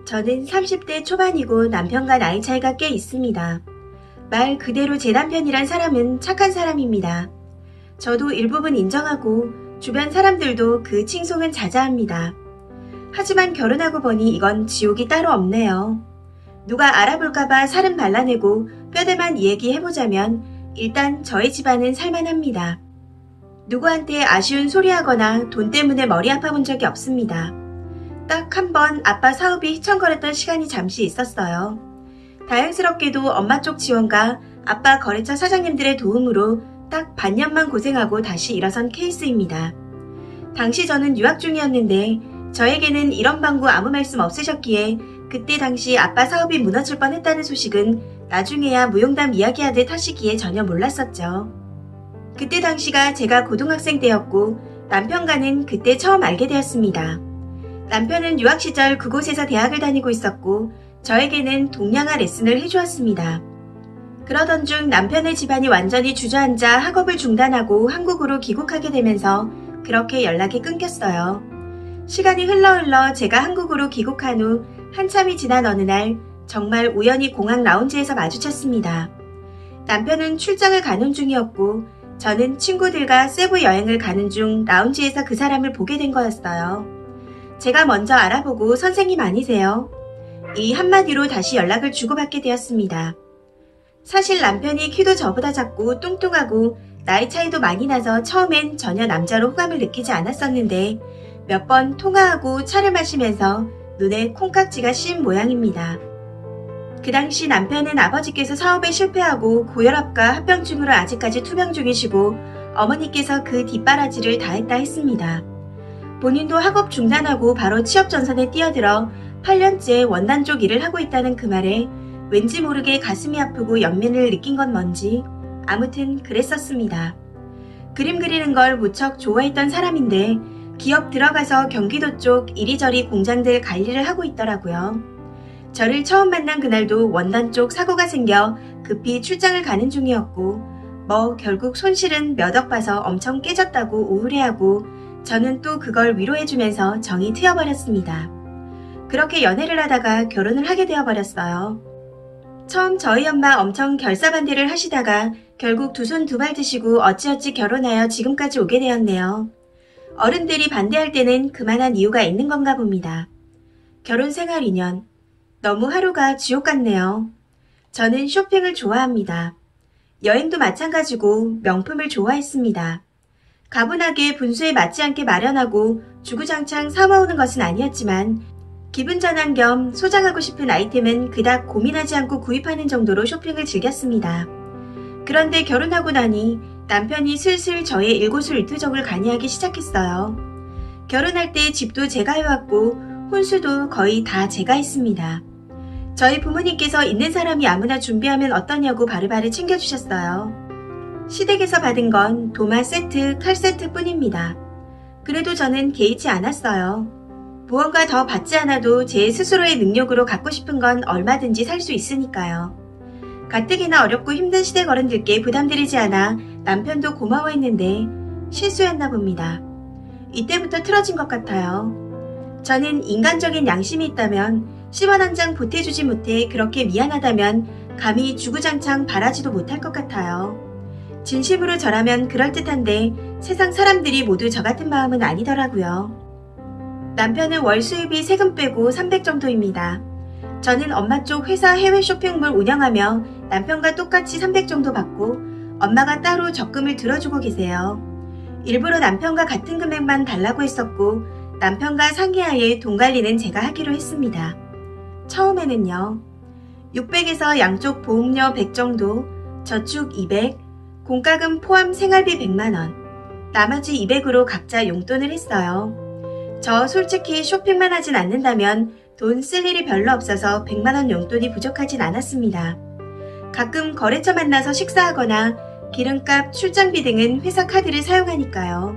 저는 30대 초반이고 남편과 나이 차이가 꽤 있습니다. 말 그대로 제 남편이란 사람은 착한 사람입니다. 저도 일부분 인정하고 주변 사람들도 그 칭송은 자자합니다. 하지만 결혼하고 보니 이건 지옥이 따로 없네요. 누가 알아볼까봐 살은 발라내고 뼈대만 이야기해보자면 일단 저희 집안은 살만합니다. 누구한테 아쉬운 소리하거나 돈 때문에 머리 아파본 적이 없습니다. 딱 한 번 아빠 사업이 휘청거렸던 시간이 잠시 있었어요. 다행스럽게도 엄마 쪽 지원과 아빠 거래처 사장님들의 도움으로 딱 반년만 고생하고 다시 일어선 케이스입니다. 당시 저는 유학 중이었는데 저에게는 이런 방구 아무 말씀 없으셨기에 그때 당시 아빠 사업이 무너질 뻔했다는 소식은 나중에야 무용담 이야기하듯 하시기에 전혀 몰랐었죠. 그때 당시가 제가 고등학생 때였고 남편과는 그때 처음 알게 되었습니다. 남편은 유학 시절 그곳에서 대학을 다니고 있었고 저에게는 동양화 레슨을 해주었습니다. 그러던 중 남편의 집안이 완전히 주저앉아 학업을 중단하고 한국으로 귀국하게 되면서 그렇게 연락이 끊겼어요. 시간이 흘러 제가 한국으로 귀국한 후 한참이 지난 어느 날 정말 우연히 공항 라운지에서 마주쳤습니다. 남편은 출장을 가는 중이었고 저는 친구들과 세부 여행을 가는 중 라운지에서 그 사람을 보게 된 거였어요. 제가 먼저 알아보고 선생님 아니세요? 이 한마디로 다시 연락을 주고받게 되었습니다. 사실 남편이 키도 저보다 작고 뚱뚱하고 나이 차이도 많이 나서 처음엔 전혀 남자로 호감을 느끼지 않았었는데 몇 번 통화하고 차를 마시면서 눈에 콩깍지가 씌인 모양입니다. 그 당시 남편은 아버지께서 사업에 실패하고 고혈압과 합병증으로 아직까지 투병 중이시고 어머니께서 그 뒷바라지를 다 했다 했습니다. 본인도 학업 중단하고 바로 취업 전선에 뛰어들어 8년째 원단 쪽 일을 하고 있다는 그 말에 왠지 모르게 가슴이 아프고 연민을 느낀 건 뭔지 아무튼 그랬었습니다. 그림 그리는 걸 무척 좋아했던 사람인데 기업 들어가서 경기도 쪽 이리저리 공장들 관리를 하고 있더라고요. 저를 처음 만난 그날도 원단 쪽 사고가 생겨 급히 출장을 가는 중이었고 결국 손실은 몇 억 봐서 엄청 깨졌다고 우울해하고 저는 또 그걸 위로해주면서 정이 트여버렸습니다. 그렇게 연애를 하다가 결혼을 하게 되어버렸어요. 처음 저희 엄마 엄청 결사반대를 하시다가 결국 두 손 두 발 드시고 어찌어찌 결혼하여 지금까지 오게 되었네요. 어른들이 반대할 때는 그만한 이유가 있는 건가 봅니다. 결혼 생활 2년. 너무 하루가 지옥 같네요. 저는 쇼핑을 좋아합니다. 여행도 마찬가지고 명품을 좋아했습니다. 가분하게 분수에 맞지 않게 마련하고 주구장창 사모으는 것은 아니었지만 기분 전환 겸 소장하고 싶은 아이템은 그닥 고민하지 않고 구입하는 정도로 쇼핑을 즐겼습니다. 그런데 결혼하고 나니 남편이 슬슬 저의 일거수일투족을 관여하기 시작했어요. 결혼할 때 집도 제가 해왔고 혼수도 거의 다 제가 했습니다. 저희 부모님께서 있는 사람이 아무나 준비하면 어떠냐고 바르바르 챙겨주셨어요. 시댁에서 받은 건 도마 세트, 칼 세트 뿐입니다. 그래도 저는 개의치 않았어요. 무언가 더 받지 않아도 제 스스로의 능력으로 갖고 싶은 건 얼마든지 살 수 있으니까요. 가뜩이나 어렵고 힘든 시댁 어른들께 부담드리지 않아 남편도 고마워했는데 실수였나 봅니다. 이때부터 틀어진 것 같아요. 저는 인간적인 양심이 있다면 10원 한 장 보태주지 못해 그렇게 미안하다면 감히 주구장창 바라지도 못할 것 같아요. 진심으로 저라면 그럴듯한데 세상 사람들이 모두 저 같은 마음은 아니더라고요. 남편은 월 수입이 세금 빼고 300 정도입니다. 저는 엄마 쪽 회사 해외 쇼핑몰 운영하며 남편과 똑같이 300 정도 받고 엄마가 따로 적금을 들어주고 계세요. 일부러 남편과 같은 금액만 달라고 했었고 남편과 상의하에 돈 관리는 제가 하기로 했습니다. 처음에는요. 600에서 양쪽 보험료 100 정도, 저축 200, 공과금 포함 생활비 100만원, 나머지 200으로 각자 용돈을 했어요. 저 솔직히 쇼핑만 하진 않는다면 돈 쓸 일이 별로 없어서 100만원 용돈이 부족하진 않았습니다. 가끔 거래처 만나서 식사하거나 기름값, 출장비 등은 회사 카드를 사용하니까요.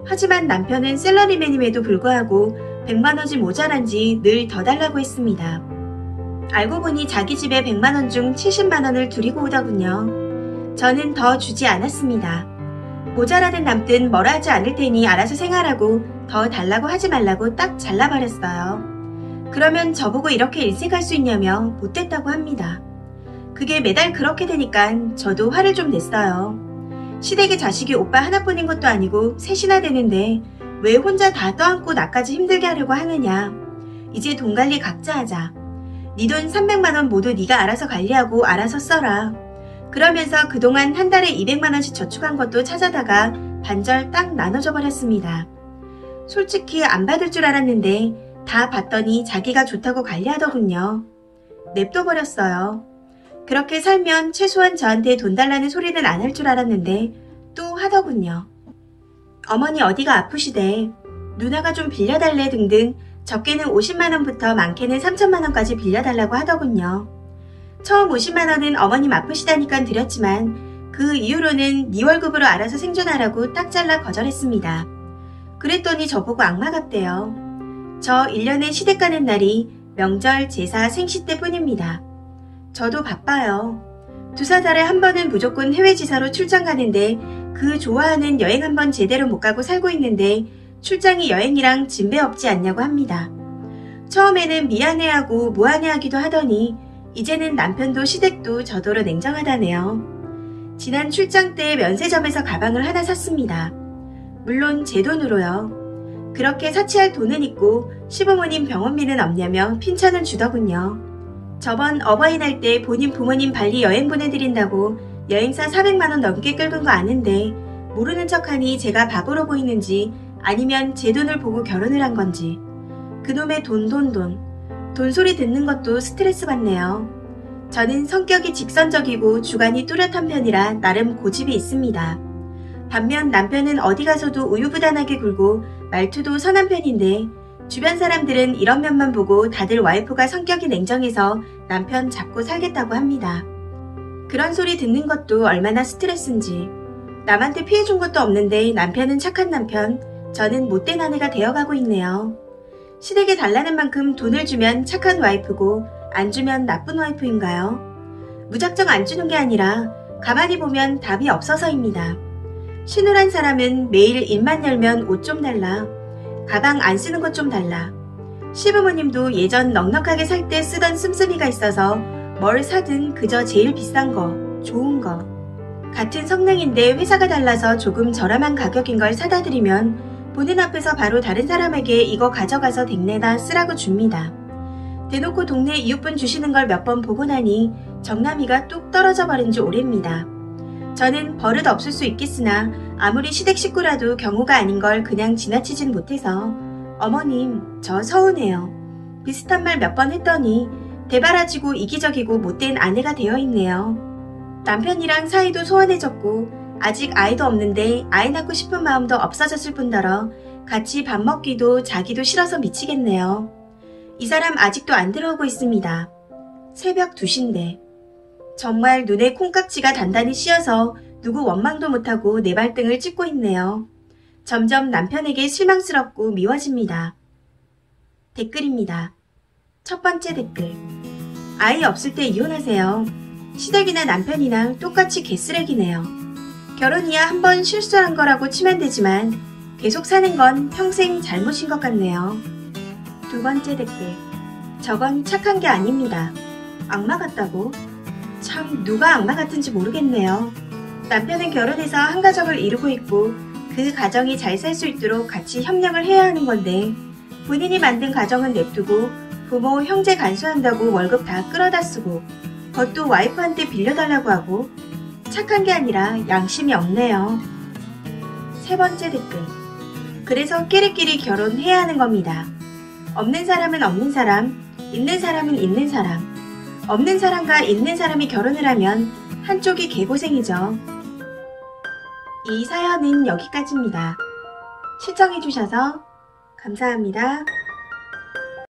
하지만 남편은 셀러리맨임에도 불구하고 100만원이 모자란지 늘 더 달라고 했습니다. 알고 보니 자기 집에 100만원 중 70만원을 두리고 오더군요. 저는 더 주지 않았습니다. 모자라든 남든 뭐라 하지 않을 테니 알아서 생활하고 더 달라고 하지 말라고 딱 잘라버렸어요. 그러면 저보고 이렇게 일색할 수 있냐며 못됐다고 합니다. 그게 매달 그렇게 되니까 저도 화를 좀 냈어요. 시댁의 자식이 오빠 하나뿐인 것도 아니고 셋이나 되는데 왜 혼자 다 떠안고 나까지 힘들게 하려고 하느냐. 이제 돈 관리 각자 하자. 네 돈 300만원 모두 네가 알아서 관리하고 알아서 써라. 그러면서 그동안 한 달에 200만원씩 저축한 것도 찾아다가 반절 딱 나눠줘 버렸습니다. 솔직히 안 받을 줄 알았는데 다 봤더니 자기가 좋다고 관리하더군요. 냅둬 버렸어요. 그렇게 살면 최소한 저한테 돈 달라는 소리는 안 할 줄 알았는데 또 하더군요. 어머니 어디가 아프시대. 누나가 좀 빌려달래 등등 적게는 50만원부터 많게는 3천만원까지 빌려달라고 하더군요. 처음 50만원은 어머님 아프시다니까 드렸지만 그 이후로는 네 월급으로 알아서 생존하라고 딱 잘라 거절했습니다. 그랬더니 저보고 악마 같대요. 저 1년에 시댁 가는 날이 명절, 제사, 생시 때뿐입니다. 저도 바빠요. 두세 달에 한 번은 무조건 해외 지사로 출장 가는데 그 좋아하는 여행 한 번 제대로 못 가고 살고 있는데 출장이 여행이랑 진배 없지 않냐고 합니다. 처음에는 미안해하고 무안해하기도 하더니 이제는 남편도 시댁도 저더러 냉정하다네요. 지난 출장 때 면세점에서 가방을 하나 샀습니다. 물론 제 돈으로요. 그렇게 사치할 돈은 있고 시부모님 병원비는 없냐며 핀찬은 주더군요. 저번 어버이날 때 본인 부모님 발리 여행 보내드린다고 여행사 400만원 넘게 끌은 거 아는데 모르는 척하니 제가 바보로 보이는지 아니면 제 돈을 보고 결혼을 한 건지. 그놈의 돈 소리 듣는 것도 스트레스 받네요. 저는 성격이 직선적이고 주관이 뚜렷한 편이라 나름 고집이 있습니다. 반면 남편은 어디 가서도 우유부단하게 굴고 말투도 선한 편인데 주변 사람들은 이런 면만 보고 다들 와이프가 성격이 냉정해서 남편 잡고 살겠다고 합니다. 그런 소리 듣는 것도 얼마나 스트레스인지. 남한테 피해준 것도 없는데 남편은 착한 남편, 저는 못된 아내가 되어가고 있네요. 시댁에 달라는 만큼 돈을 주면 착한 와이프고 안 주면 나쁜 와이프인가요? 무작정 안 주는 게 아니라 가만히 보면 답이 없어서입니다. 신혼한 사람은 매일 입만 열면 옷 좀 달라. 가방 안 쓰는 것 좀 달라. 시부모님도 예전 넉넉하게 살 때 쓰던 씀씀이가 있어서 뭘 사든 그저 제일 비싼 거, 좋은 거. 같은 성능인데 회사가 달라서 조금 저렴한 가격인 걸 사다 드리면 보는 앞에서 바로 다른 사람에게 이거 가져가서 댁내다 쓰라고 줍니다. 대놓고 동네 이웃분 주시는 걸 몇 번 보고 나니 정남이가 뚝 떨어져 버린 지 오래입니다. 저는 버릇 없을 수 있겠으나 아무리 시댁 식구라도 경우가 아닌 걸 그냥 지나치진 못해서 어머님 저 서운해요. 비슷한 말 몇 번 했더니 대바라지고 이기적이고 못된 아내가 되어 있네요. 남편이랑 사이도 소원해졌고 아직 아이도 없는데 아이 낳고 싶은 마음도 없어졌을 뿐더러 같이 밥 먹기도 자기도 싫어서 미치겠네요. 이 사람 아직도 안 들어오고 있습니다. 새벽 2시인데 정말 눈에 콩깍지가 단단히 씌어서 누구 원망도 못하고 내 발등을 찍고 있네요. 점점 남편에게 실망스럽고 미워집니다. 댓글입니다. 첫 번째 댓글. 아이 없을 때 이혼하세요. 시댁이나 남편이나 똑같이 개쓰레기네요. 결혼이야 한 번 실수한 거라고 치면 되지만 계속 사는 건 평생 잘못인 것 같네요. 두 번째 댓글. 저건 착한 게 아닙니다. 악마 같다고? 참 누가 악마 같은지 모르겠네요. 남편은 결혼해서 한 가정을 이루고 있고 그 가정이 잘 살 수 있도록 같이 협력을 해야 하는 건데 본인이 만든 가정은 냅두고 부모, 형제 간수한다고 월급 다 끌어다 쓰고 그것도 와이프한테 빌려달라고 하고 착한 게 아니라 양심이 없네요. 세 번째 댓글. 그래서 끼리끼리 결혼해야 하는 겁니다. 없는 사람은 없는 사람, 있는 사람은 있는 사람. 없는 사람과 있는 사람이 결혼을 하면 한쪽이 개고생이죠. 이 사연은 여기까지입니다. 시청해주셔서 감사합니다.